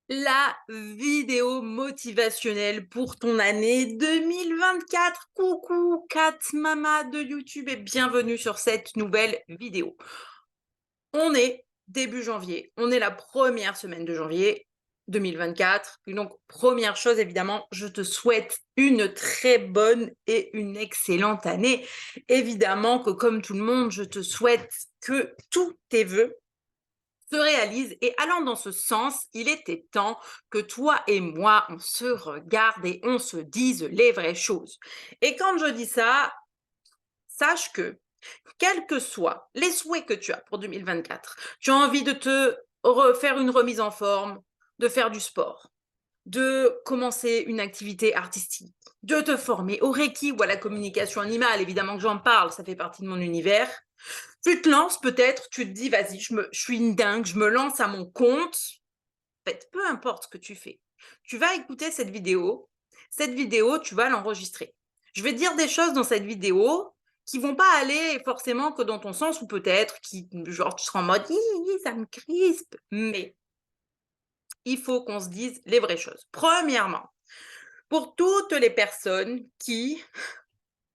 La vidéo motivationnelle pour ton année 2024. Coucou, Kat Mama de YouTube et bienvenue sur cette nouvelle vidéo. On est début janvier, on est la première semaine de janvier 2024. Et donc, première chose, évidemment, je te souhaite une très bonne et une excellente année. Évidemment que comme tout le monde, je te souhaite que tous tes vœux se réalise. Et allant dans ce sens, il était temps que toi et moi, on se regarde et on se dise les vraies choses. Et quand je dis ça, sache que, quels que soient les souhaits que tu as pour 2024, tu as envie de te refaire une remise en forme, de faire du sport, de commencer une activité artistique, de te former au Reiki ou à la communication animale, évidemment que j'en parle, ça fait partie de mon univers. Tu te lances peut-être, tu te dis, vas-y, je suis une dingue, je me lance à mon compte. En fait, peu importe ce que tu fais, tu vas écouter cette vidéo. Cette vidéo, tu vas l'enregistrer. Je vais dire des choses dans cette vidéo qui vont pas aller forcément que dans ton sens ou peut-être qui, genre, tu seras en mode, ça me crispe. Mais il faut qu'on se dise les vraies choses. Premièrement, pour toutes les personnes qui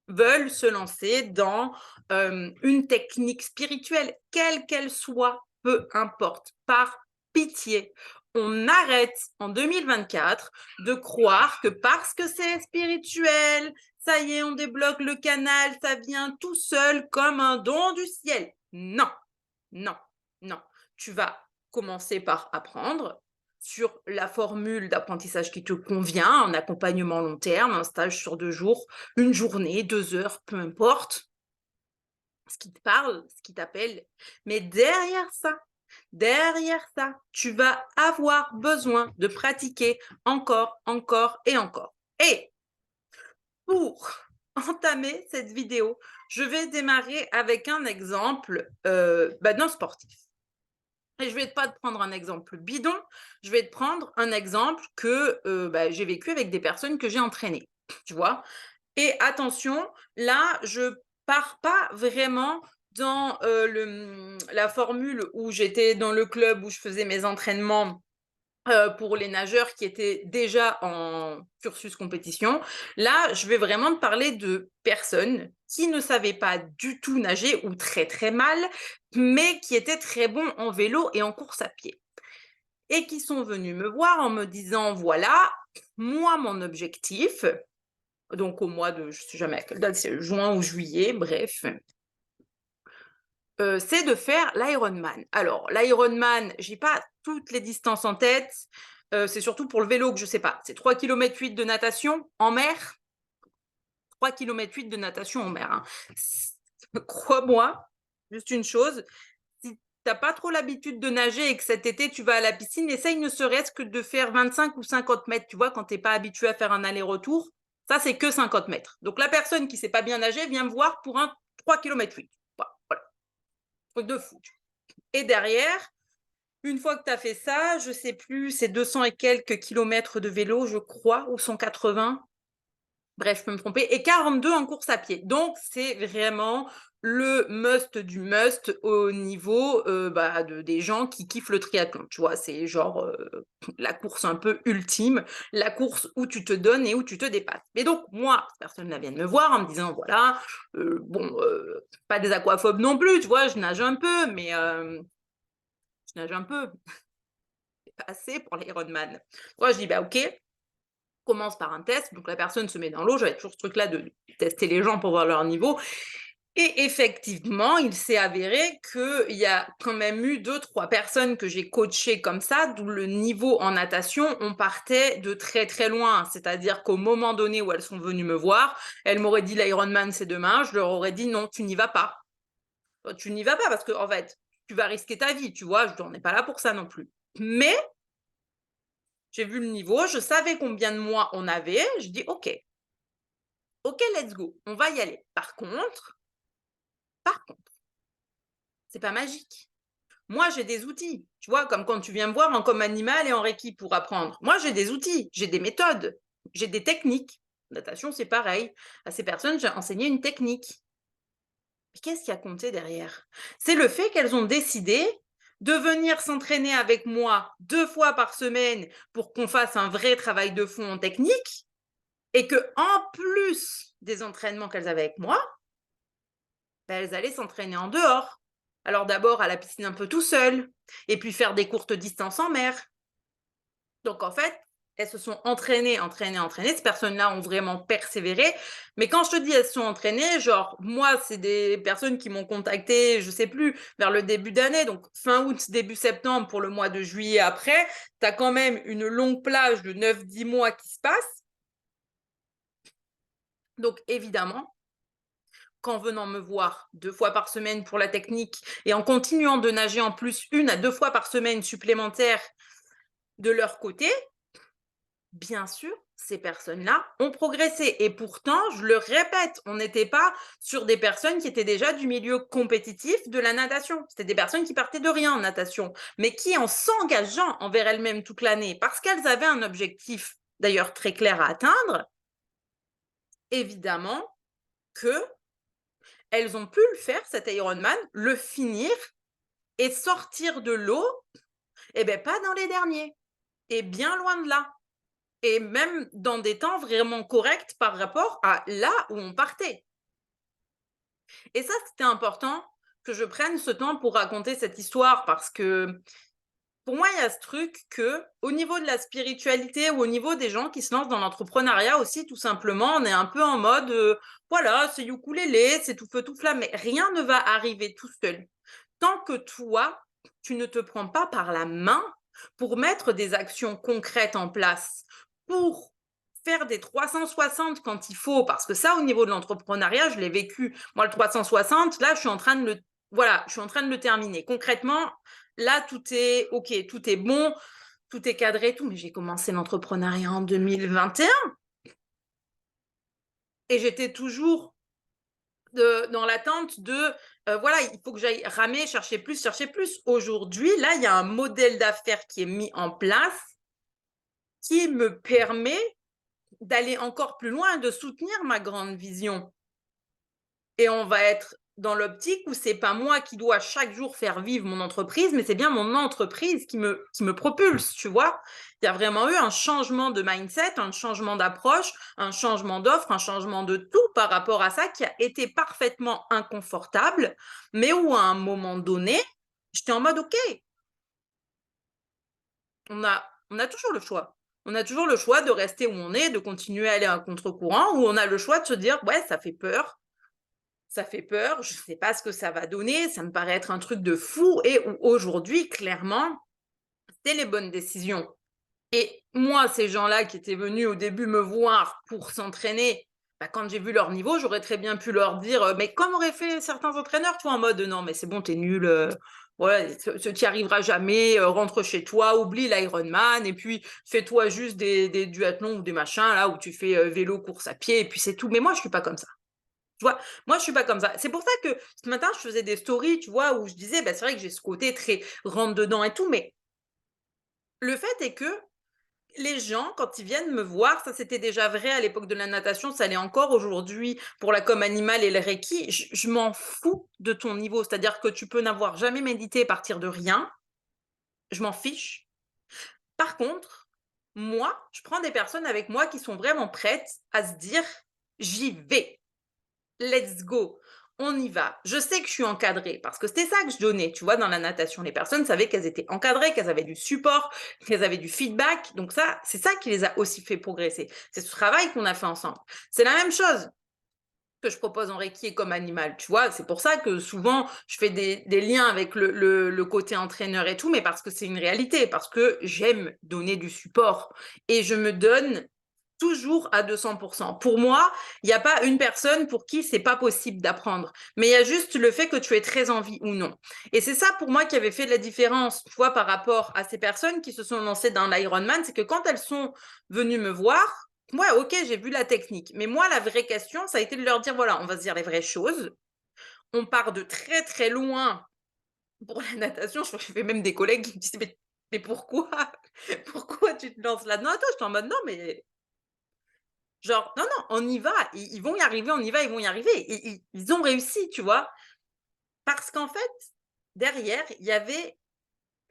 veulent se lancer dans une technique spirituelle, quelle qu'elle soit, peu importe, par pitié, on arrête en 2024 de croire que parce que c'est spirituel, ça y est, on débloque le canal, ça vient tout seul comme un don du ciel. Non, non, non. Tu vas commencer par apprendre sur la formule d'apprentissage qui te convient, un accompagnement long terme, un stage sur 2 jours, une journée, 2 heures, peu importe, ce qui te parle, ce qui t'appelle. Mais derrière ça, tu vas avoir besoin de pratiquer encore, encore et encore. Et pour entamer cette vidéo, je vais démarrer avec un exemple d'un sportif. Et je vais pas te prendre un exemple bidon, je vais te prendre un exemple que j'ai vécu avec des personnes que j'ai entraînées, tu vois? Et attention, là, je pars pas vraiment dans la formule où j'étais dans le club où je faisais mes entraînements pour les nageurs qui étaient déjà en cursus compétition. Là, je vais vraiment te parler de personnes qui ne savaient pas du tout nager ou très, très mal, mais qui étaient très bons en vélo et en course à pied et qui sont venus me voir en me disant: «Voilà, moi, mon objectif», donc au mois de je sais jamais à quelle date, c'est juin ou juillet, bref, c'est de faire l'Ironman. Alors l'Ironman, j'ai pas toutes les distances en tête, c'est surtout pour le vélo que je sais pas. C'est 3,8 km de natation en mer, 3,8 km de natation en mer, hein. Crois-moi, juste une chose, si tu pas trop l'habitude de nager et que cet été tu vas à la piscine, essaye ne serait-ce que de faire 25 ou 50 mètres, tu vois? Quand tu es pas habitué à faire un aller-retour, ça c'est que 50 mètres. Donc la personne qui sait pas bien nager vient me voir pour un 3,8 km. Voilà, truc de fou. Et derrière, une fois que tu as fait ça, je sais plus, c'est 200 et quelques kilomètres de vélo, je crois, ou 180. Bref, je peux me tromper, et 42 en course à pied. Donc, c'est vraiment le must du must au niveau des gens qui kiffent le triathlon. Tu vois, c'est genre la course un peu ultime, la course où tu te donnes et où tu te dépasses. Et donc, moi, cette personne-là vient de me voir en me disant voilà, pas des aquaphobes non plus, tu vois, je nage un peu, mais je nage un peu, pas assez pour l'Ironman. Moi, je dis bah ok, commence par un test. Donc la personne se met dans l'eau. J'avais toujours ce truc-là de tester les gens pour voir leur niveau. Et effectivement, il s'est avéré qu'il y a quand même eu 2, 3 personnes que j'ai coachées comme ça, d'où le niveau en natation, on partait de très très loin. C'est-à-dire qu'au moment donné où elles sont venues me voir, elles m'auraient dit l'Ironman c'est demain, je leur aurais dit non, tu n'y vas pas. Tu n'y vas pas parce que en fait, tu vas risquer ta vie, tu vois, je n'en ai pas là pour ça non plus. Mais j'ai vu le niveau, je savais combien de mois on avait, je dis OK, OK, let's go, on va y aller. Par contre, c'est pas magique. Moi, j'ai des outils, tu vois? Comme quand tu viens me voir en com animal et en reiki pour apprendre. Moi, j'ai des outils, j'ai des méthodes, j'ai des techniques. Natation, c'est pareil. À ces personnes, j'ai enseigné une technique. Mais qu'est-ce qui a compté derrière? C'est le fait qu'elles ont décidé de venir s'entraîner avec moi 2 fois par semaine pour qu'on fasse un vrai travail de fond en technique et qu'en plus des entraînements qu'elles avaient avec moi, elles allaient s'entraîner en dehors. Alors d'abord à la piscine un peu tout seul et puis faire des courtes distances en mer. Donc en fait, elles se sont entraînées. Ces personnes-là ont vraiment persévéré. Mais quand je te dis elles se sont entraînées, genre moi, c'est des personnes qui m'ont contacté, je sais plus, vers le début d'année, donc fin août, début septembre pour le mois de juillet après. Tu as quand même une longue plage de 9-10 mois qui se passe. Donc évidemment, qu'en venant me voir 2 fois par semaine pour la technique et en continuant de nager en plus 1 à 2 fois par semaine supplémentaires de leur côté, bien sûr, ces personnes-là ont progressé. Et pourtant, je le répète, on n'était pas sur des personnes qui étaient déjà du milieu compétitif de la natation. C'était des personnes qui partaient de rien en natation, mais qui, en s'engageant envers elles-mêmes toute l'année, parce qu'elles avaient un objectif d'ailleurs très clair à atteindre, évidemment que elles ont pu le faire, cet Ironman, le finir et sortir de l'eau, eh ben pas dans les derniers, et bien loin de là. Et même dans des temps vraiment corrects par rapport à là où on partait. Et ça, c'était important que je prenne ce temps pour raconter cette histoire parce que pour moi, il y a ce truc que au niveau de la spiritualité ou au niveau des gens qui se lancent dans l'entrepreneuriat aussi, tout simplement, on est un peu en mode, voilà, c'est ukulélé, c'est tout feu, tout flamme, mais rien ne va arriver tout seul. Tant que toi, tu ne te prends pas par la main pour mettre des actions concrètes en place, pour faire des 360 quand il faut, parce que ça, au niveau de l'entrepreneuriat, je l'ai vécu. Moi, le 360, là, je suis en train de le terminer. Concrètement, là, tout est OK, tout est bon, tout est cadré, tout. Mais j'ai commencé l'entrepreneuriat en 2021 et j'étais toujours dans l'attente de, voilà, il faut que j'aille ramer, chercher plus, chercher plus. Aujourd'hui, là, il y a un modèle d'affaires qui est mis en place qui me permet d'aller encore plus loin, de soutenir ma grande vision. Et on va être dans l'optique où c'est pas moi qui dois chaque jour faire vivre mon entreprise, mais c'est bien mon entreprise qui me propulse, tu vois. Il y a vraiment eu un changement de mindset, un changement d'approche, un changement d'offre, un changement de tout par rapport à ça qui a été parfaitement inconfortable, mais où à un moment donné, j'étais en mode OK, on a toujours le choix. On a toujours le choix de rester où on est, de continuer à aller à contre-courant, ou on a le choix de se dire ouais, ça fait peur, je ne sais pas ce que ça va donner, ça me paraît être un truc de fou et où aujourd'hui, clairement, c'est les bonnes décisions. Et moi, ces gens-là qui étaient venus au début me voir pour s'entraîner, bah, quand j'ai vu leur niveau, j'aurais très bien pu leur dire, mais comme auraient fait certains entraîneurs, tu vois, en mode non, mais c'est bon, t'es nul, ouais, tu n'y arriveras jamais, rentre chez toi, oublie l'Ironman, et puis fais-toi juste des duathlons ou des machins, là, où tu fais vélo, course à pied, et puis c'est tout. Mais moi, je suis pas comme ça. Tu vois? Moi, je suis pas comme ça. C'est pour ça que ce matin, je faisais des stories, tu vois, où je disais, bah, c'est vrai que j'ai ce côté très rentre dedans et tout, mais le fait est que les gens, quand ils viennent me voir, ça c'était déjà vrai à l'époque de la natation, ça l'est encore aujourd'hui pour la com animale et le Reiki, je m'en fous de ton niveau. C'est-à-dire que tu peux n'avoir jamais médité et partir de rien, je m'en fiche. Par contre, moi, je prends des personnes avec moi qui sont vraiment prêtes à se dire: «J'y vais». Let's go, on y va. Je sais que je suis encadrée parce que c'était ça que je donnais, tu vois, dans la natation. Les personnes savaient qu'elles étaient encadrées, qu'elles avaient du support, qu'elles avaient du feedback. Donc ça, c'est ça qui les a aussi fait progresser. C'est ce travail qu'on a fait ensemble. C'est la même chose que je propose en Reiki et comme animal, tu vois. C'est pour ça que souvent, je fais des liens avec le côté entraîneur et tout, mais parce que c'est une réalité, parce que j'aime donner du support et je me donne toujours à 200%. Pour moi, il n'y a pas une personne pour qui c'est pas possible d'apprendre, mais il y a juste le fait que tu aies très envie ou non. Et c'est ça pour moi qui avait fait la différence, tu vois, par rapport à ces personnes qui se sont lancées dans l'Ironman, c'est que quand elles sont venues me voir, ouais, ok, j'ai vu la technique, mais moi, la vraie question, ça a été de leur dire, voilà, on va se dire les vraies choses, on part de très très loin pour la natation, je fais même des collègues qui me disent, mais pourquoi pourquoi tu te lances là-dedans? Toi, je suis en mode, non, mais genre, non, non, on y va, ils vont y arriver, on y va, ils vont y arriver. Et ils ont réussi, tu vois? Parce qu'en fait, derrière, il y avait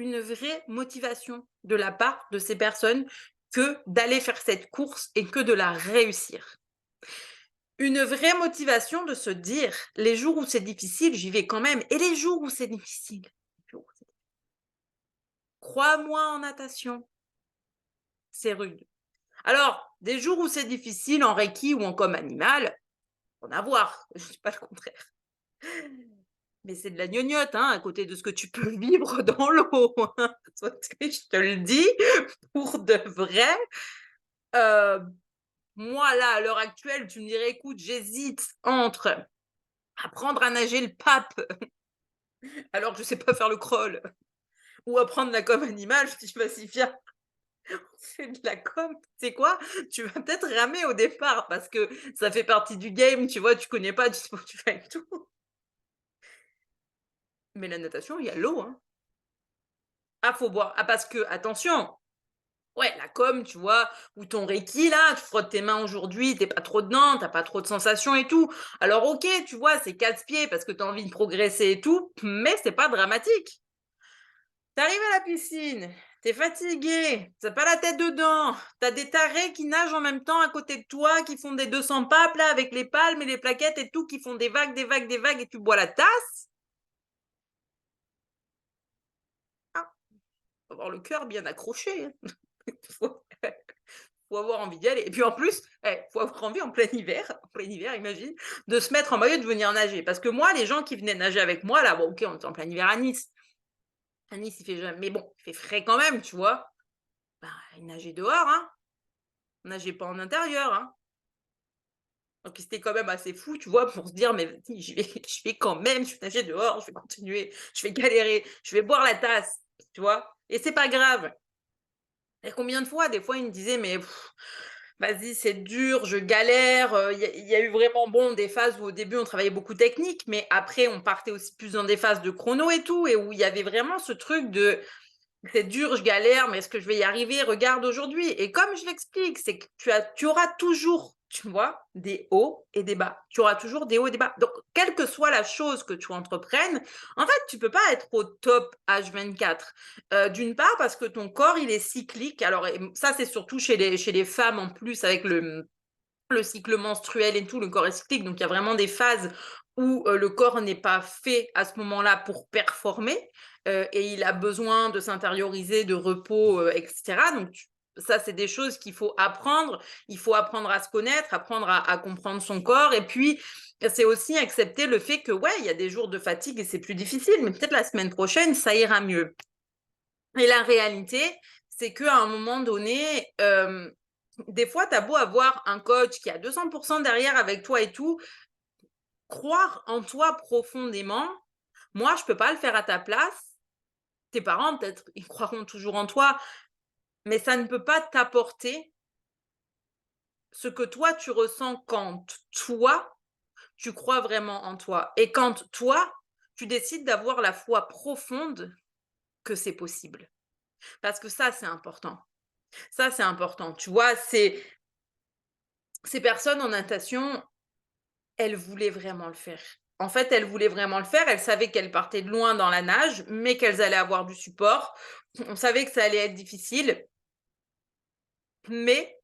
une vraie motivation de la part de ces personnes que d'aller faire cette course et que de la réussir. Une vraie motivation de se dire: «Les jours où c'est difficile, j'y vais quand même et les jours où c'est difficile, crois-moi en natation, c'est rude». Alors, des jours où c'est difficile en reiki ou en com animal, faut en avoir, je dis pas le contraire. Mais c'est de la gnognotte, hein, à côté de ce que tu peux vivre dans l'eau, hein. Toi, je te le dis, pour de vrai. Heu, Moi, là, à l'heure actuelle, tu me dirais: «Écoute, j'hésite entre apprendre à nager le pape, alors que je sais pas faire le crawl, ou apprendre la com animale», je dis: «Vas-y, viens, on fait de la com». Tu sais quoi? Tu vas peut-être ramer au départ parce que ça fait partie du game, tu vois? Tu connais pas, tu sais pas où tu vas et tout. Mais la natation, il y a l'eau, hein. Ah, faut boire. Ah, parce que attention, ouais, la com, tu vois? Ou ton reiki là, tu frottes tes mains aujourd'hui, tu pas trop dedans, tu pas trop de sensations et tout. Alors OK, tu vois, c'est casse-pied parce que tu as envie de progresser et tout, mais c'est pas dramatique. Tu arrives à la piscine, tu es fatigué, tu pas la tête dedans, tu as des tarés qui nagent en même temps à côté de toi, qui font des 200 papes là avec les palmes et les plaquettes et tout, qui font des vagues, des vagues, des vagues et tu bois la tasse. Ah, faut avoir le cœur bien accroché, hein. Faut faut avoir envie d'y aller et puis en plus, faut avoir envie en plein hiver imagine, de se mettre en maillot et de venir nager. Parce que moi, les gens qui venaient nager avec moi là, bon OK, on était en plein hiver à Nice. À Nice, il fait jamais mais bon, il fait frais quand même, tu vois? Bah, ils nageaient dehors, hein, on nageait pas en intérieur, hein. Donc c'était quand même assez fou, tu vois? Pour se dire: «Mais vas-y, je vais quand même, je vais nager dehors, je vais continuer, je vais galérer, je vais boire la tasse», tu vois? Et c'est pas grave. Et combien de fois, des fois, ils me disaient: «Mais vas-y, c'est dur, je galère», il y a eu vraiment, bon, des phases où au début on travaillait beaucoup technique, mais après on partait aussi plus dans des phases de chrono et tout et où il y avait vraiment ce truc de: «C'est dur, je galère, mais est-ce que je vais y arriver? Regarde aujourd'hui» et comme je l'explique, c'est que tu auras toujours, tu vois, des hauts et des bas. Tu auras toujours des hauts et des bas. Donc quelle que soit la chose que tu entreprennes, en fait, tu peux pas être au top H24. D'une part parce que ton corps, il est cyclique. Alors et ça, c'est surtout chez les femmes en plus avec le cycle menstruel et tout, le corps est cyclique, donc il y a vraiment des phases où, le corps n'est pas fait à ce moment-là pour performer, et il a besoin de s'intérioriser, de repos, et cetera, donc tu ça, c'est des choses qu'il faut apprendre. Il faut apprendre à se connaître, apprendre à comprendre son corps et puis, c'est aussi accepter le fait que, ouais, il y a des jours de fatigue et c'est plus difficile, mais peut-être la semaine prochaine, ça ira mieux et la réalité, c'est qu'à un moment donné, des fois, tu as beau avoir un coach qui est à 200 derrière avec toi et tout, croire en toi profondément, moi, je peux pas le faire à ta place. Tes parents, peut-être, ils croiront toujours en toi, mais ça ne peut pas t'apporter ce que toi, tu ressens quand toi, tu crois vraiment en toi et quand toi, tu décides d'avoir la foi profonde que c'est possible. Parce que ça, c'est important. Ça, c'est important. Tu vois, ces personnes en natation, elles voulaient vraiment le faire. En fait, elles voulaient vraiment le faire. Elles savaient qu'elles partaient de loin dans la nage, mais qu'elles allaient avoir du support. On savait que ça allait être difficile, mais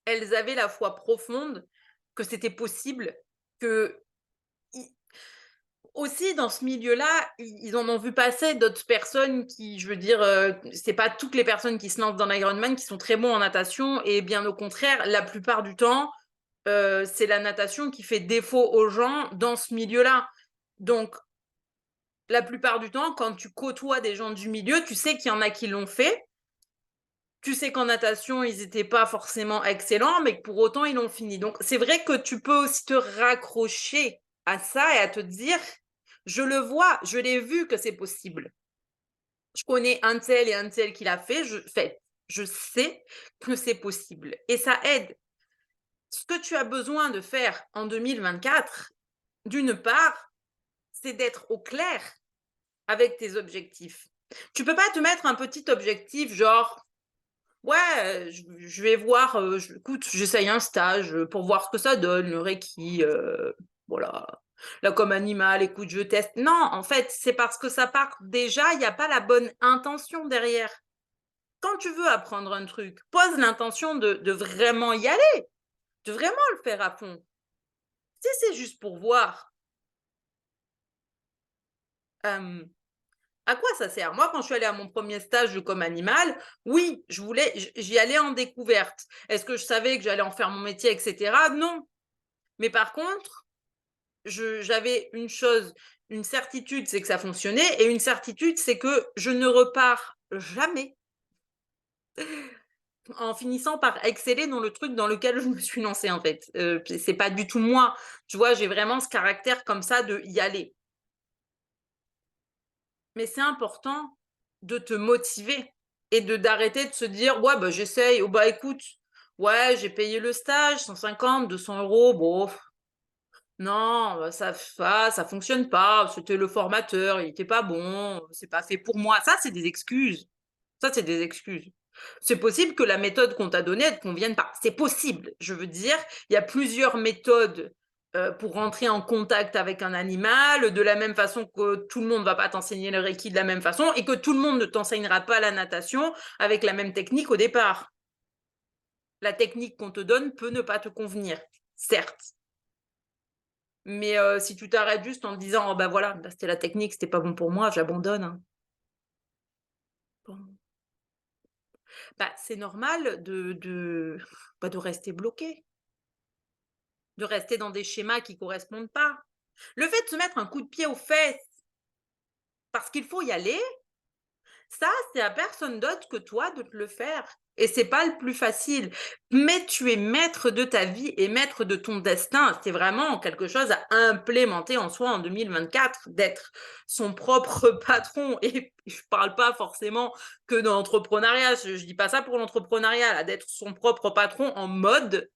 elles avaient la foi profonde que c'était possible, que i aussi dans ce milieu-là, ils en ont vu passer d'autres personnes qui, je veux dire, c'est pas toutes les personnes qui se lancent dans l'Ironman qui sont très bons en natation et bien au contraire, la plupart du temps, c'est la natation qui fait défaut aux gens dans ce milieu-là. Donc la plupart du temps, quand tu côtoies des gens du milieu, tu sais qu'il y en a qui l'ont fait. Tu sais qu'en natation, ils étaient pas forcément excellents, mais que pour autant, ils l'ont fini. Donc c'est vrai que tu peux aussi te raccrocher à ça et à te dire: «Je le vois, je l'ai vu que c'est possible. Je connais un tel et un tel qui l'a fait, je sais que c'est possible» et ça aide. Ce que tu as besoin de faire en 2024, d'une part, c'est d'être au clair avec tes objectifs. Tu peux pas te mettre un petit objectif genre: «Ouais, je vais voir, écoute, j'essaye un stage, pour voir ce que ça donne, le reiki, voilà. Là, comme animal, écoute, je teste. Non, en fait, c'est parce que ça part déjà, il y a pas la bonne intention derrière. Quand tu veux apprendre un truc, pose l'intention de vraiment y aller, de vraiment le faire à fond. Si c'est juste pour voir, hem, à quoi ça sert? Moi, quand je suis allée à mon premier stage de com animal, oui, j'y allais en découverte. Est-ce que je savais que j'allais en faire mon métier et cetera? Non. Mais par contre, j'avais une certitude, c'est que ça fonctionnait et une certitude, c'est que je ne repars jamais en finissant par exceller dans le truc dans lequel je me suis lancée, en fait. Puis c'est pas du tout moi, tu vois? J'ai vraiment ce caractère comme ça de y aller. Mais c'est important de te motiver et d'arrêter de se dire: «Ouais, bah, j'essaye. Oh, bah, écoute, ouais, j'ai payé le stage, 150-200 €, bon, non, ça fonctionne pas, c'était le formateur, il était pas bon, c'est pas fait pour moi». Ça, c'est des excuses. Ça, c'est des excuses. C'est possible que la méthode qu'on t'a donnée, elle te convienne pas. C'est possible. Je veux dire, il y a plusieurs méthodes, pour rentrer en contact avec un animal, de la même façon que tout le monde va pas t'enseigner le reiki de la même façon et que tout le monde ne t'enseignera pas la natation avec la même technique au départ. La technique qu'on te donne peut ne pas te convenir, certes, mais si tu t'arrêtes juste en te disant: «Oh bah, voilà, bah, c'était la technique, c'était pas bon pour moi, j'abandonne, hein». Bon, bah, c'est normal bah, de rester bloqué, de rester dans des schémas qui correspondent pas. Le fait de se mettre un coup de pied aux fesses parce qu'il faut y aller, ça, c'est à personne d'autre que toi de te le faire et c'est pas le plus facile. Mais tu es maître de ta vie et maître de ton destin. C'est vraiment quelque chose à implémenter en soi en 2024, d'être son propre patron et je parle pas forcément que de l'entrepreneuriat, je dis pas ça pour l'entrepreneuriat là, d'être son propre patron en mode: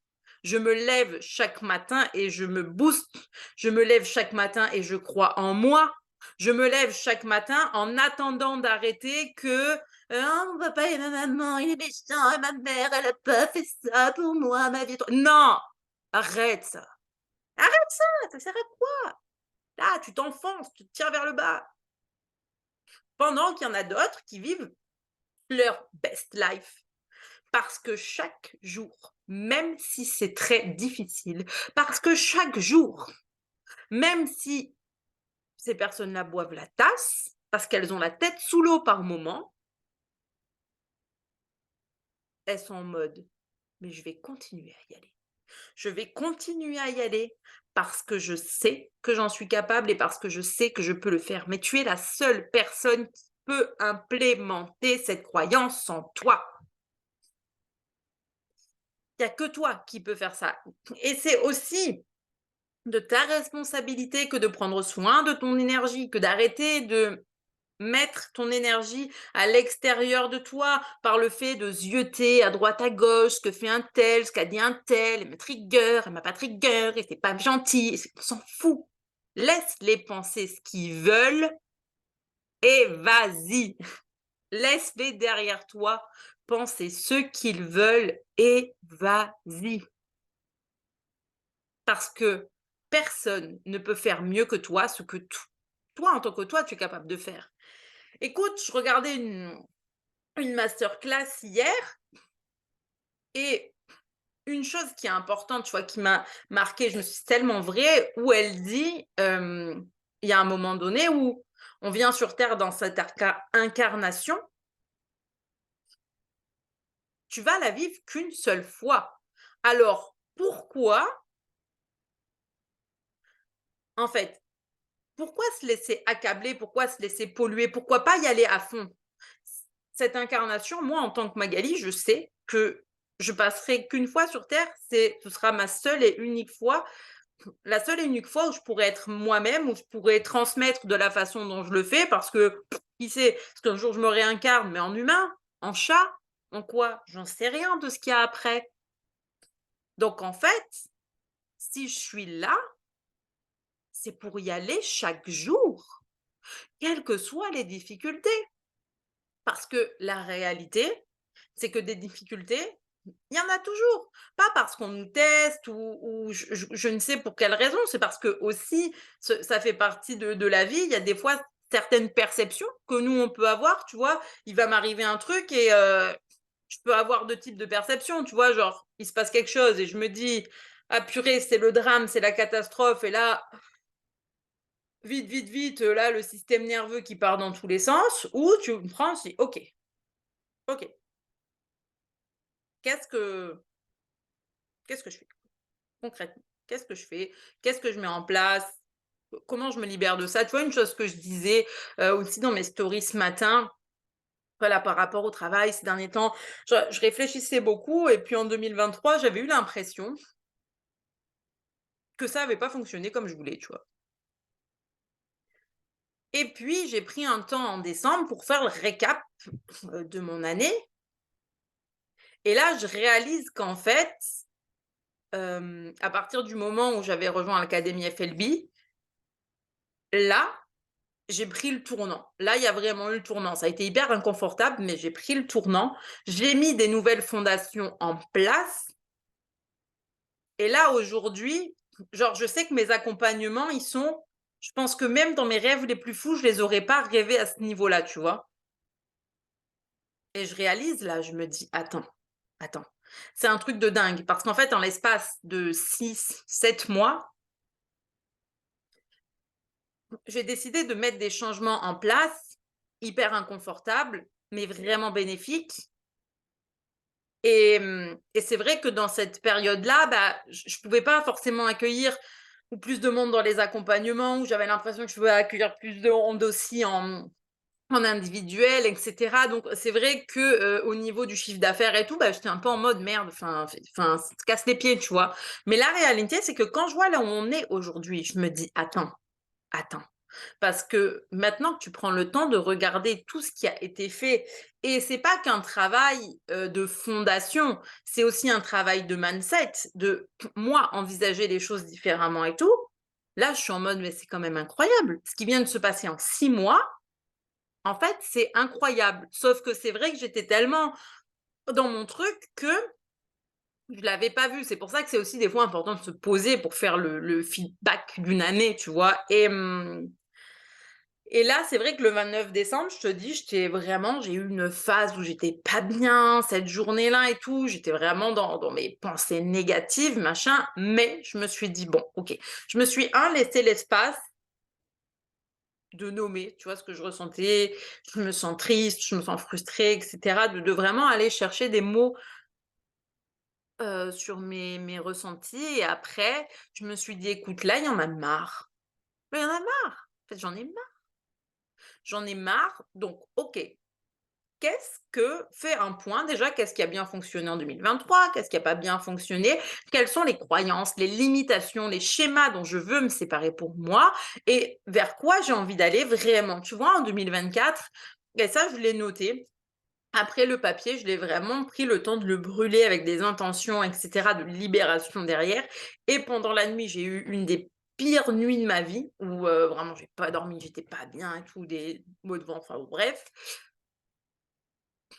«Je me lève chaque matin et je me booste. Je me lève chaque matin et je crois en moi. Je me lève chaque matin en attendant d'arrêter que, «Ah mon papa et ma maman, il est méchant et ma mère, elle a pas fait ça pour moi, ma vie est trop» non! Arrête ça! Arrête ça! Ça sert à quoi? Là, tu t'enfonces, tu te tires vers le bas. Pendant qu'il y en a d'autres qui vivent leur best life. Parce que chaque jour, même si c'est très difficile, parce que chaque jour, même si ces personnes-là boivent la tasse, parce qu'elles ont la tête sous l'eau par moment, elles sont en mode: «Mais je vais continuer à y aller. Je vais continuer à y aller parce que je sais que j'en suis capable et parce que je sais que je peux le faire». Mais tu es la seule personne qui peut implémenter cette croyance en toi. Il y a que toi qui peux faire ça et c'est aussi de ta responsabilité que de prendre soin de ton énergie, que d'arrêter de mettre ton énergie à l'extérieur de toi par le fait de zioter à droite à gauche ce que fait un tel, ce qu'a dit un tel, elle me trigger, elle m'a pas trigger, et c'est pas gentil, on s'en fout. Laisse-les penser ce qu'ils veulent et vas-y. Laisse-les derrière toi penser ce qu'ils veulent et vas-y. Parce que personne ne peut faire mieux que toi ce que toi, en tant que toi, tu es capable de faire. Écoute, je regardais une masterclass hier et une chose qui est importante, tu vois, qui m'a marquée, je me suis dit: «C'est tellement vrai», où elle dit, il y a un moment donné où on vient sur terre dans cette incarnation, tu vas la vivre qu'une seule fois. Alors pourquoi, en fait, pourquoi se laisser accabler? Pourquoi se laisser polluer? Pourquoi pas y aller à fond? Cette incarnation, moi, en tant que Magali, je sais que je passerai qu'une fois sur terre, ce sera ma seule et unique fois, la seule et unique fois où je pourrais être moi-même, où je pourrais transmettre de la façon dont je le fais parce que qui sait? Parce qu'un jour je me réincarne, mais en humain, en chat, en quoi? J'en sais rien de ce qu'il y a après. Donc en fait, si je suis là, c'est pour y aller chaque jour, quelles que soient les difficultés. Parce que la réalité, c'est que des difficultés, Il y en a toujours. Pas parce qu'on nous teste ou je ne sais pour quelle raison, c'est parce que aussi ça fait partie de la vie. Il y a des fois certaines perceptions que nous, on peut avoir, tu vois? Il va m'arriver un truc et je peux avoir 2 types de perceptions, tu vois? Genre, il se passe quelque chose et je me dis: «Ah purée, c'est le drame, c'est la catastrophe» et là, vite, vite, vite, là, le système nerveux qui part dans tous les sens. Ou tu me prends, tu dis: «OK, OK, qu'est-ce que qu'est-ce que je fais concrètement? Qu'est-ce que je fais? Qu'est-ce que je mets en place? Comment je me libère de ça?» Tu vois, une chose que je disais, aussi dans mes stories ce matin, voilà, par rapport au travail ces derniers temps, je réfléchissais beaucoup et puis en 2023, j'avais eu l'impression que ça avait pas fonctionné comme je voulais, tu vois? Et puis j'ai pris un temps en décembre pour faire le récap, de mon année et là, je réalise qu'en fait, à partir du moment où j'avais rejoint l'académie FLB, là, j'ai pris le tournant. Là, il y a vraiment eu le tournant. Ça a été hyper inconfortable, mais j'ai pris le tournant. J'ai mis des nouvelles fondations en place et là, aujourd'hui, genre, je sais que mes accompagnements, ils sont je pense que même dans mes rêves les plus fous, je les aurais pas rêvés à ce niveau-là, tu vois? Et je réalise là, je me dis: «Attends, attends». C'est un truc de dingue parce qu'en fait, en l'espace de 6, 7 mois, j'ai décidé de mettre des changements en place, hyper inconfortables, mais vraiment bénéfiques. Et c'est vrai que dans cette période-là, bah, je pouvais pas forcément accueillir ou plus de monde dans les accompagnements, où j'avais l'impression que je pouvais accueillir plus de monde aussi en individuel et cetera. Donc c'est vrai que, au niveau du chiffre d'affaires et tout, bah, j'étais un peu en mode: «Merde, enfin, ça te casse les pieds», tu vois? Mais la réalité, c'est que quand je vois là où on est aujourd'hui, je me dis: «Attends, attends». Parce que maintenant que tu prends le temps de regarder tout ce qui a été fait et c'est pas qu'un travail, de fondation, c'est aussi un travail de mindset, de moi envisager les choses différemment et tout. Là, je suis en mode: «Mais c'est quand même incroyable! Ce qui vient de se passer en 6 mois, en fait, c'est incroyable». Sauf que c'est vrai que j'étais tellement dans mon truc que je l'avais pas vu. C'est pour ça que c'est aussi des fois important de se poser pour faire le feedback d'une année, tu vois? Et là, c'est vrai que le 29 décembre, je te dis, j'ai eu une phase où j'étais pas bien, cette journée-là et tout, j'étais vraiment dans mes pensées négatives, machin, mais je me suis dit: «Bon, OK». Je me suis, laissé l'espace de nommer, tu vois, ce que je ressentais. Je me sens triste, je me sens frustrée et cetera, de vraiment aller chercher des mots, sur mes ressentis et après, je me suis dit: «Écoute, là, il y en a marre. Là, il y en a marre. En fait, j'en ai marre. J'en ai marre, donc OK, qu'est-ce que fais un point déjà, qu'est-ce qui a bien fonctionné en 2023? Qu'est-ce qui a pas bien fonctionné? Quelles sont les croyances, les limitations, les schémas dont je veux me séparer pour moi et vers quoi j'ai envie d'aller vraiment?» Tu vois, en 2024 et ça, je l'ai noté. Après le papier, je l'ai vraiment pris le temps de le brûler avec des intentions et cetera de libération derrière et pendant la nuit, j'ai eu une des pires nuits de ma vie où, vraiment j'ai pas dormi, j'étais pas bien et tout, des maux de ventre, enfin bref.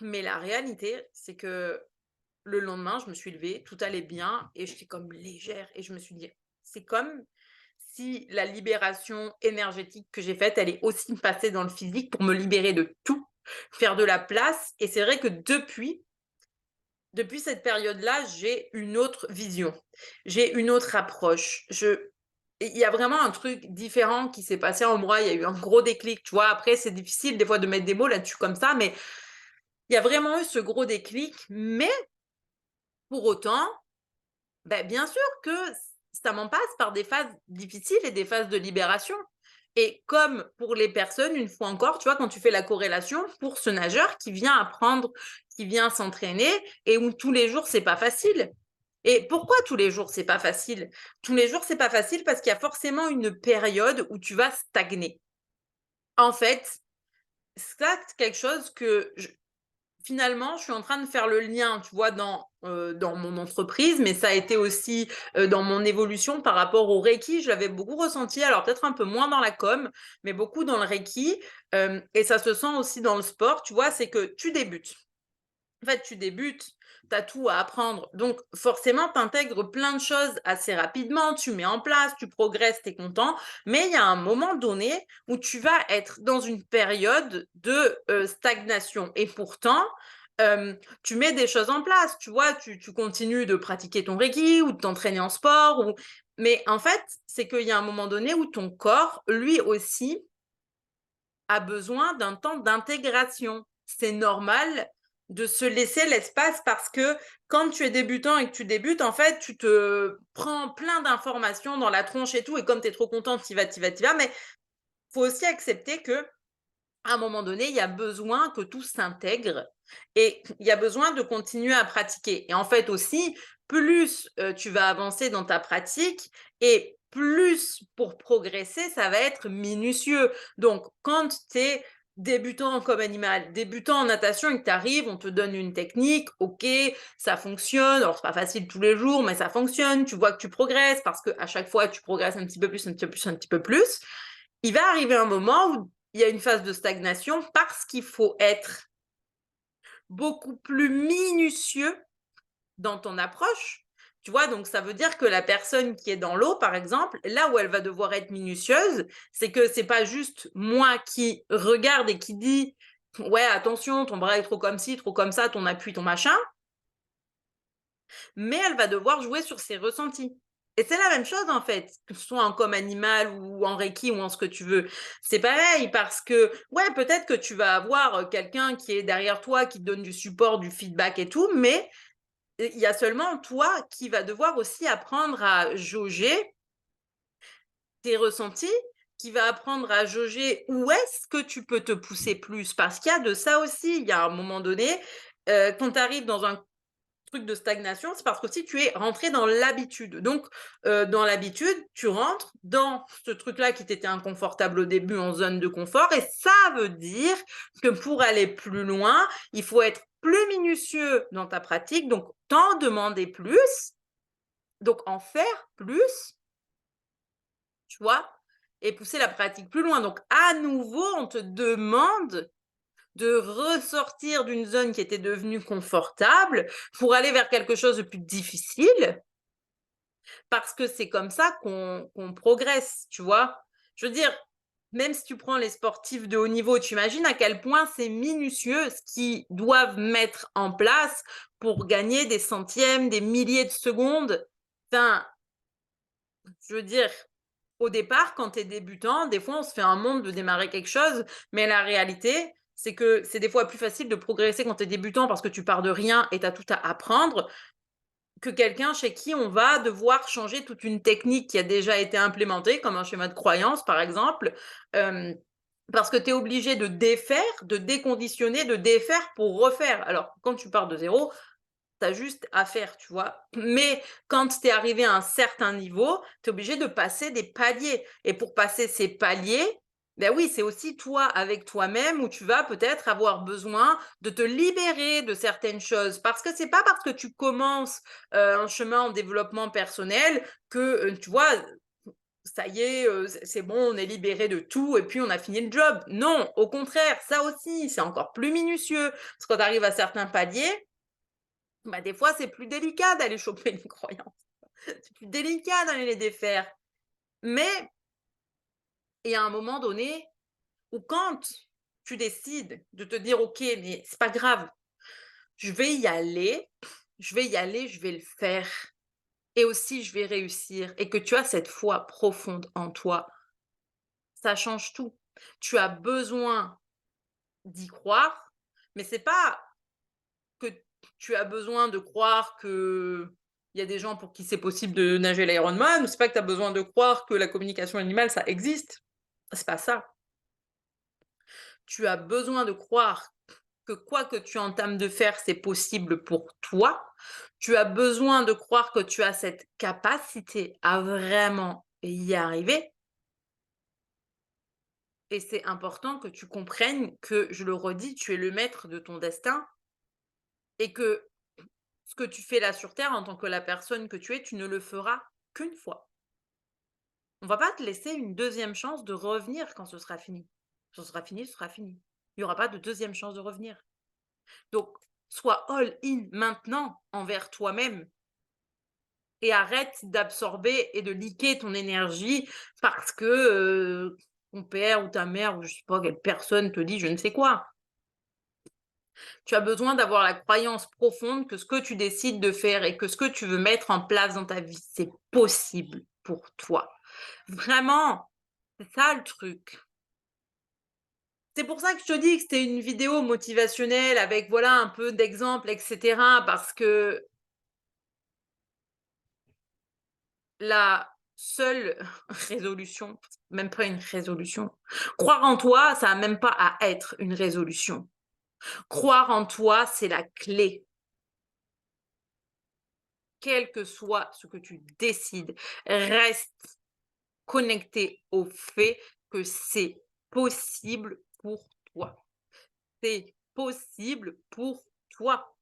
Mais la réalité, c'est que le lendemain, je me suis levée, tout allait bien et j'étais comme légère et je me suis dit: «C'est comme si la libération énergétique que j'ai faite, elle est aussi passée dans le physique pour me libérer de tout, faire de la place» et c'est vrai que depuis cette période-là, j'ai une autre vision. J'ai une autre approche. Il y a vraiment un truc différent qui s'est passé en moi. Il y a eu un gros déclic, tu vois? Après, c'est difficile des fois de mettre des mots là-dessus comme ça, mais il y a vraiment eu ce gros déclic. Mais pour autant, ben bien sûr que ça m'en passe par des phases difficiles et des phases de libération. Et comme pour les personnes, une fois encore, tu vois, quand tu fais la corrélation pour ce nageur qui vient apprendre, qui vient s'entraîner et où tous les jours, c'est pas facile. Et pourquoi tous les jours, c'est pas facile? Tous les jours, c'est pas facile parce qu'il y a forcément une période où tu vas stagner. En fait, ça, c'est quelque chose que finalement, je suis en train de faire le lien, tu vois, dans mon entreprise, mais ça a été aussi, dans mon évolution par rapport au Reiki. Je l'avais beaucoup ressenti, alors peut-être un peu moins dans la com, mais beaucoup dans le Reiki, et ça se sent aussi dans le sport, tu vois? C'est que tu débutes. En fait, tu débutes, tu as tout à apprendre. Donc, forcément, tu intègres plein de choses assez rapidement, tu mets en place, tu progresses, tu es content. Mais il y a un moment donné où tu vas être dans une période de stagnation. Et pourtant, tu mets des choses en place. Tu vois, tu continues de pratiquer ton Reiki ou de t'entraîner en sport. Mais en fait, c'est qu'il y a un moment donné où ton corps, lui aussi, a besoin d'un temps d'intégration. C'est normal de se laisser l'espace parce que quand tu es débutant et que tu débutes, en fait, tu te prends plein d'informations dans la tronche et tout, et comme tu es trop contente, tu y vas, mais faut aussi accepter que à un moment donné, il y a besoin que tout s'intègre et il y a besoin de continuer à pratiquer. Et en fait aussi, plus tu vas avancer dans ta pratique et plus pour progresser, ça va être minutieux. Donc, quand tu es débutant comme animal, débutant en natation et que tu arrives, on te donne une technique, ok, ça fonctionne. Alors, c'est pas facile tous les jours, mais ça fonctionne. Tu vois que tu progresses parce qu'à chaque fois, tu progresses un petit peu plus, un petit peu plus, un petit peu plus. Il va arriver un moment où il y a une phase de stagnation parce qu'il faut être beaucoup plus minutieux dans ton approche. Tu vois, donc ça veut dire que la personne qui est dans l'eau, par exemple, là où elle va devoir être minutieuse, c'est que c'est pas juste moi qui regarde et qui dit ouais, attention, ton bras est trop comme ci, trop comme ça, ton appui, ton machin, mais elle va devoir jouer sur ses ressentis. Et c'est la même chose en fait, que ce soit en comme animal ou en Reiki ou en ce que tu veux. C'est pareil parce que, ouais, peut-être que tu vas avoir quelqu'un qui est derrière toi, qui te donne du support, du feedback et tout, mais il y a seulement toi qui va devoir aussi apprendre à jauger tes ressentis, qui va apprendre à jauger où est-ce que tu peux te pousser plus. Parce qu'il y a de ça aussi, il y a un moment donné, quand tu arrives dans un truc de stagnation, c'est parce que si tu es rentré dans l'habitude. Donc, dans l'habitude, tu rentres dans ce truc-là qui t'était inconfortable au début en zone de confort. Et ça veut dire que pour aller plus loin, il faut être plus minutieux dans ta pratique, donc t'en demander plus, donc en faire plus, tu vois, et pousser la pratique plus loin. Donc, à nouveau, on te demande de ressortir d'une zone qui était devenue confortable pour aller vers quelque chose de plus difficile, parce que c'est comme ça qu'on progresse, tu vois? Je veux dire, même si tu prends les sportifs de haut niveau, tu imagines à quel point c'est minutieux ce qu'ils doivent mettre en place pour gagner des centièmes, des milliers de secondes. Enfin, je veux dire, au départ, quand tu es débutant, des fois, on se fait un monde de démarrer quelque chose, mais la réalité, c'est que c'est des fois plus facile de progresser quand tu es débutant parce que tu pars de rien et tu as tout à apprendre, que quelqu'un chez qui on va devoir changer toute une technique qui a déjà été implémentée, comme un schéma de croyance, par exemple, parce que tu es obligé de défaire, de déconditionner, de défaire pour refaire. Alors, quand tu pars de zéro, tu as juste à faire, tu vois? Mais quand tu es arrivé à un certain niveau, tu es obligé de passer des paliers et pour passer ces paliers, ben oui, c'est aussi toi avec toi-même où tu vas peut-être avoir besoin de te libérer de certaines choses. Parce que c'est pas parce que tu commences, un chemin en développement personnel que, tu vois, ça y est, c'est bon, on est libéré de tout et puis on a fini le job. Non, au contraire, ça aussi, c'est encore plus minutieux. Parce que quand tu arrives à certains paliers, bah, des fois, c'est plus délicat d'aller choper les croyances. C'est plus délicat d'aller les défaire. Mais il y a un moment donné où quand tu décides de te dire: «OK, mais c'est pas grave, je vais y aller, je vais y aller, je vais le faire et aussi je vais réussir» et que tu as cette foi profonde en toi, ça change tout. Tu as besoin d'y croire, mais c'est pas que tu as besoin de croire que il y a des gens pour qui c'est possible de nager l'Ironman, ou c'est pas que tu as besoin de croire que la communication animale, ça existe. C'est pas ça. Tu as besoin de croire que quoi que tu entames de faire, c'est possible pour toi. Tu as besoin de croire que tu as cette capacité à vraiment y arriver et c'est important que tu comprennes que, je le redis, tu es le maître de ton destin et que ce que tu fais là sur terre en tant que la personne que tu es, tu ne le feras qu'une fois. On va pas te laisser une deuxième chance de revenir quand ce sera fini. Ce sera fini, ce sera fini. Il y aura pas de deuxième chance de revenir. Donc, Sois all in maintenant envers toi-même et arrête d'absorber et de liquer ton énergie parce que, ton père ou ta mère ou je sais pas quelle personne te dit je ne sais quoi. Tu as besoin d'avoir la croyance profonde que ce que tu décides de faire et que ce que tu veux mettre en place dans ta vie, c'est possible pour toi. Vraiment, c'est ça le truc. C'est pour ça que je te dis que c'était une vidéo motivationnelle avec, voilà, un peu d'exemples et cetera, parce que la seule résolution, même pas une résolution, croire en toi, ça a même pas à être une résolution. Croire en toi, c'est la clé. Quel que soit ce que tu décides, reste connecté au fait que c'est possible pour toi. C'est possible pour toi.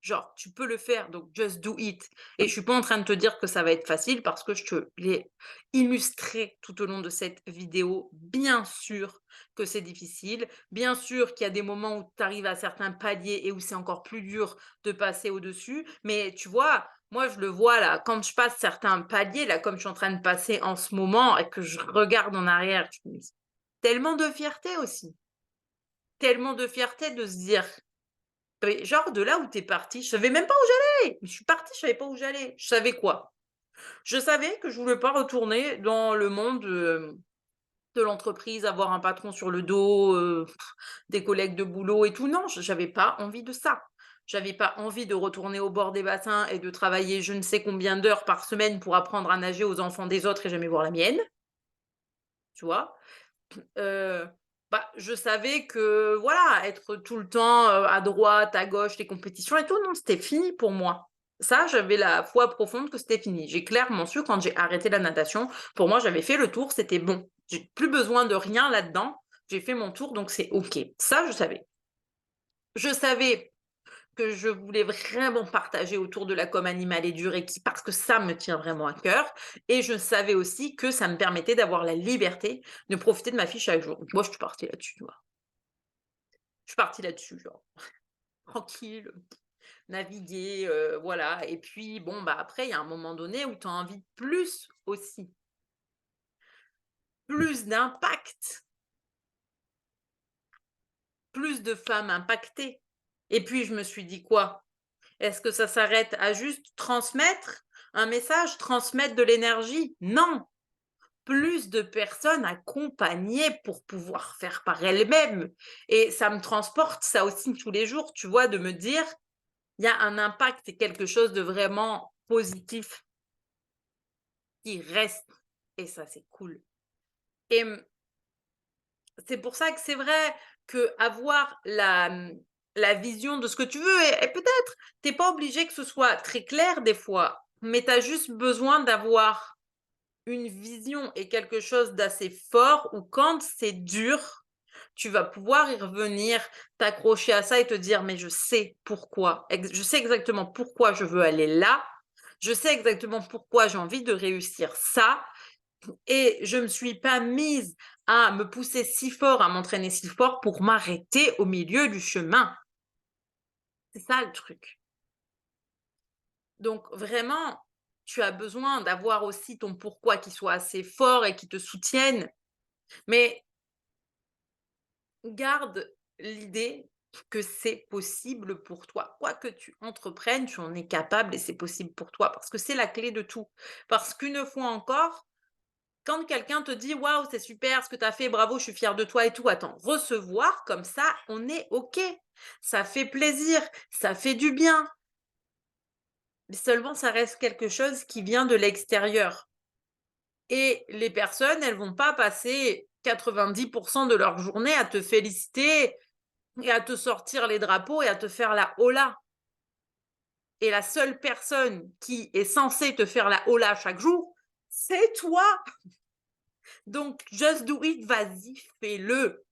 Genre, tu peux le faire, donc just do it. Et je suis pas en train de te dire que ça va être facile parce que je te l'ai illustré tout au long de cette vidéo. Bien sûr que c'est difficile. Bien sûr qu'il y a des moments où tu arrives à certains paliers et où c'est encore plus dur de passer au-dessus. Mais tu vois, moi, je le vois là, quand je passe certains paliers, là, comme je suis en train de passer en ce moment et que je regarde en arrière, je me dis, tellement de fierté aussi. Tellement de fierté de se dire, mais genre de là où tu es parti, je savais même pas où j'allais. Je suis partie, je savais pas où j'allais. Je savais quoi? Je savais que je voulais pas retourner dans le monde, de l'entreprise, avoir un patron sur le dos, des collègues de boulot et tout. Non, j'avais pas envie de ça. J'avais pas envie de retourner au bord des bassins et de travailler je ne sais combien d'heures par semaine pour apprendre à nager aux enfants des autres et jamais voir la mienne, tu vois? Heu, Bah, je savais que, voilà, être tout le temps, à droite, à gauche, les compétitions et tout, non, c'était fini pour moi. Ça, j'avais la foi profonde que c'était fini. J'ai clairement su quand j'ai arrêté la natation, pour moi, j'avais fait le tour, c'était bon. J'ai plus besoin de rien là-dedans. J'ai fait mon tour, donc c'est OK. Ça, je savais. Je savais que je voulais vraiment partager autour de la com animale et du Reiki parce que ça me tient vraiment à cœur et je savais aussi que ça me permettait d'avoir la liberté de profiter de ma fille chaque jour. Donc moi, je suis partie là-dessus, tu vois? Je suis partie là-dessus, genre tranquille, naviguer, voilà et puis bon, bah, après, il y a un moment donné où tu as envie de plus aussi, plus d'impact, plus de femmes impactées et puis je me suis dit quoi? Est-ce que ça s'arrête à juste transmettre un message, transmettre de l'énergie? Non, plus de personnes accompagnées pour pouvoir faire par elles-mêmes et ça me transporte ça aussi tous les jours, tu vois? De me dire: «Il y a un impact et quelque chose de vraiment positif qui reste» et ça, c'est cool et c'est pour ça que c'est vrai qu'avoir la vision de ce que tu veux et peut-être, tu es pas obligé que ce soit très clair des fois, mais tu as juste besoin d'avoir une vision et quelque chose d'assez fort où quand c'est dur, tu vas pouvoir y revenir, t'accrocher à ça et te dire: «Mais je sais pourquoi, je sais exactement pourquoi je veux aller là, je sais exactement pourquoi j'ai envie de réussir ça et je me suis pas mise à me pousser si fort, à m'entraîner si fort pour m'arrêter au milieu du chemin». C'est ça le truc. Donc vraiment, tu as besoin d'avoir aussi ton pourquoi qui soit assez fort et qui te soutienne, mais garde l'idée que c'est possible pour toi. Quoi que tu entreprennes, tu en es capable et c'est possible pour toi parce que c'est la clé de tout. Parce qu'une fois encore, quand quelqu'un te dit: «Waouh, c'est super ce que tu as fait, bravo, je suis fière de toi et tout», attends, recevoir comme ça, on est OK. Ça fait plaisir, ça fait du bien, mais seulement ça reste quelque chose qui vient de l'extérieur et les personnes, elles vont pas passer 90 de leur journée à te féliciter et à te sortir les drapeaux et à te faire la hola et la seule personne qui est censée te faire la hola chaque jour, c'est toi. Donc just do it, vas-y, fais-le.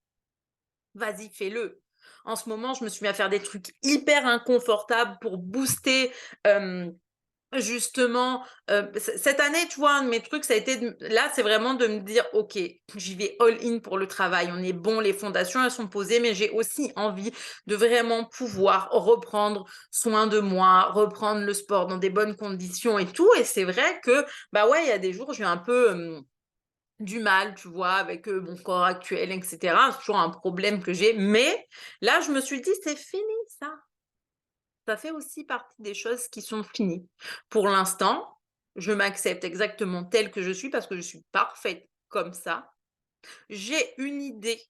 Vas-y, fais-le. En ce moment, je me suis mis à faire des trucs hyper inconfortables pour booster, hem, Justement, cette année, tu vois, un de mes trucs, ça a été là, c'est vraiment de me dire: «OK, j'y vais all in pour le travail. On est bon, les fondations, elles sont posées», mais j'ai aussi envie de vraiment pouvoir reprendre soin de moi, reprendre le sport dans des bonnes conditions et tout. Et c'est vrai que, bah, ouais, il y a des jours, j'ai un peu, du mal, tu vois, avec, mon corps actuel et cetera. C'est toujours un problème que j'ai, mais là, je me suis dit: «C'est fini ça». Ça fait aussi partie des choses qui sont finies. Pour l'instant, je m'accepte exactement telle que je suis parce que je suis parfaite comme ça. J'ai une idée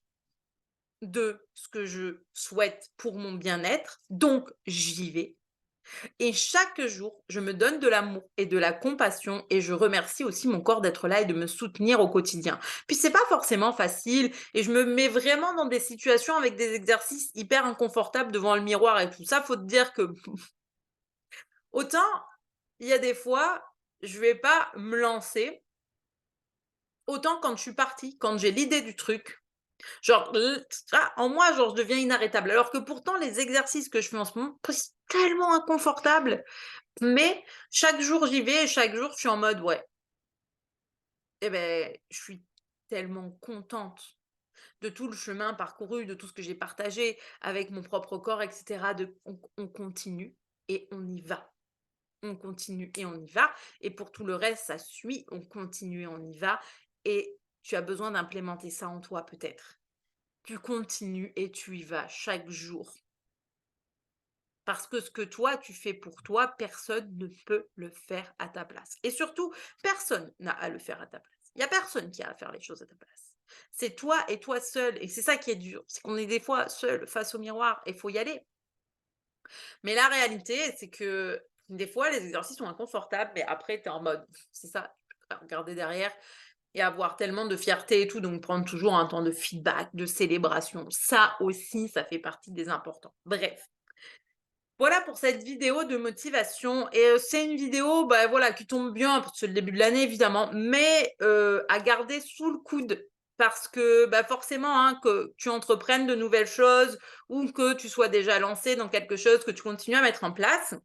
de ce que je souhaite pour mon bien-être, donc j'y vais. Et chaque jour, je me donne de l'amour et de la compassion et je remercie aussi mon corps d'être là et de me soutenir au quotidien. Puis c'est pas forcément facile et je me mets vraiment dans des situations avec des exercices hyper inconfortables devant le miroir et tout ça. Faut te dire que autant il y a des fois, je vais pas me lancer, autant quand je suis partie, quand j'ai l'idée du truc, genre en moi, genre, je deviens inarrêtable. Alors que pourtant les exercices que je fais en ce moment, c'est tellement inconfortable, mais chaque jour j'y vais et chaque jour je suis en mode: «Ouais, et ben je suis tellement contente de tout le chemin parcouru, de tout ce que j'ai partagé avec mon propre corps et cetera, de on continue et on y va». On continue et on y va. Et pour tout le reste, ça suit, on continue et on y va. Et tu as besoin d'implémenter ça en toi peut-être. Tu continues et tu y vas chaque jour. Parce que ce que toi, tu fais pour toi, personne ne peut le faire à ta place. Et surtout, personne n'a à le faire à ta place. Il n'y a personne qui a à faire les choses à ta place. C'est toi et toi seul. Et c'est ça qui est dur. C'est qu'on est des fois seul face au miroir et il faut y aller. Mais la réalité, c'est que des fois, les exercices sont inconfortables, mais après, tu es en mode, c'est ça, à regarder derrière et avoir tellement de fierté et tout, donc prendre toujours un temps de feedback, de célébration. Ça aussi, ça fait partie des importants. Bref, voilà pour cette vidéo de motivation. Et c'est une vidéo, bah, voilà, qui tombe bien parce que c'est le début de l'année évidemment, mais à garder sous le coude parce que, bah, forcément, hein, que tu entreprennes de nouvelles choses ou que tu sois déjà lancé dans quelque chose que tu continues à mettre en place,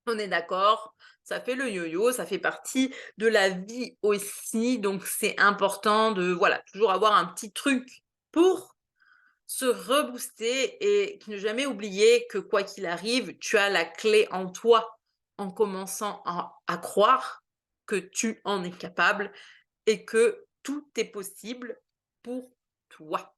on est d'accord, ça fait le yo-yo, ça fait partie de la vie aussi, donc c'est important de, voilà, toujours avoir un petit truc pour se rebooster et ne jamais oublier que quoi qu'il arrive, tu as la clé en toi en commençant à croire que tu en es capable et que tout est possible pour toi.